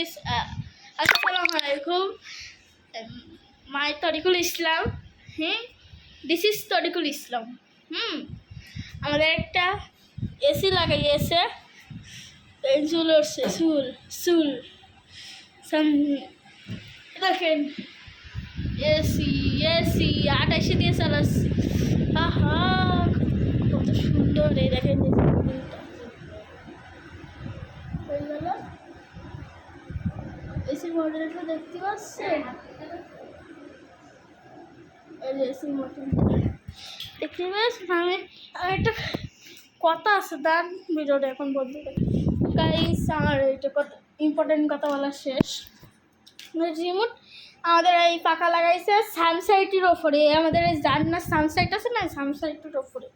Guys, আসসালামু আলাইকুম। মাই তরিকুল ইসলাম। This is Tarikul ইসলাম। আমাদের একটা এসি লাগাইয়েছে, চুল উঠছে, চুল দেখেন, এসি 28 দিয়ে চালাচ্ছি। আহা, কত সুন্দর! এই দেখেন এসির মডেলটা দেখতে পাচ্ছেন? এই যে এসির মডেল দেখতে পাচ্ছেন। আমি একটা কথা আছে, তার ভিডিওটা এখন বলতে গাইস। আমার এটা কথা ইম্পর্টেন্ট কথা বলা শেষ। রিমোট আমাদের এই পাকা লাগাইছে সানসাইটের ওপরে, আমাদের এই জান্নার সানসাইট আছে না, সানসাইটের ওপরে।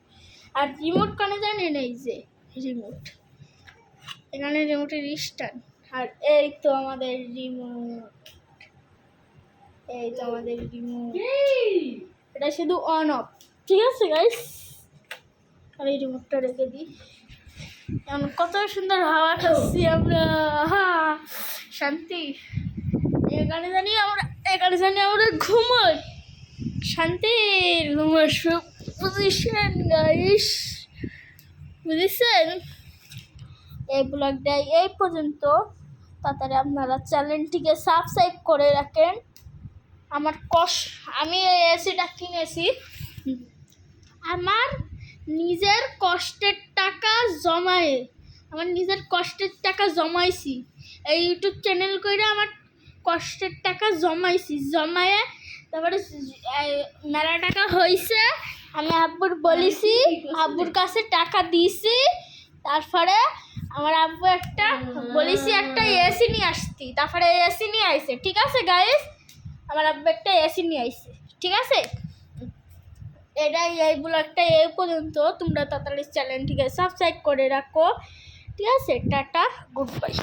আর রিমোট কানে জানেন, এই যে রিমোট, এখানে রিমোটের স্ট্যান্ড। আর এই তো আমাদের রিমোট, এটা শুধু অন অফ, ঠিক আছে গাইস। আর এই রিমোটটা রেখে দিই। এখন কত সুন্দর হাওয়া খাচ্ছি আমরা, শান্তি। এখানে জানি আমরা ঘুমোই, শান্তির ঘুমোর পজিশন গাইস, বুঝেছেন? এই ব্লগটা এই পর্যন্ত। তাড়াতাড়ি আপনারা চ্যানেলটিকে সাবস্ক্রাইব করে রাখেন। আমি এই এসিটা কিনেছি আমার নিজের কষ্টের টাকা জমাইছি। এই ইউটিউব চ্যানেল করে আমার কষ্টের টাকা জমায়ে তারপরে মেলা টাকা হয়েছে। আমি আব্বুর বলেছি, আব্বুর কাছে টাকা দিয়েছি। তারপরে আমার আব্বু একটা এসি নিয়ে আসতি, তারপরে এসি নিয়ে আইছে, ঠিক আছে গাইস। আমার আব্বু একটা এসি নিয়ে আইছে, ঠিক আছে। এই ব্লগটা এই পর্যন্ত। তোমরা তাড়াতাড়ি চ্যানেলটিকে সাবস্ক্রাইব করে রাখো, ঠিক আছে। Tata, good bye.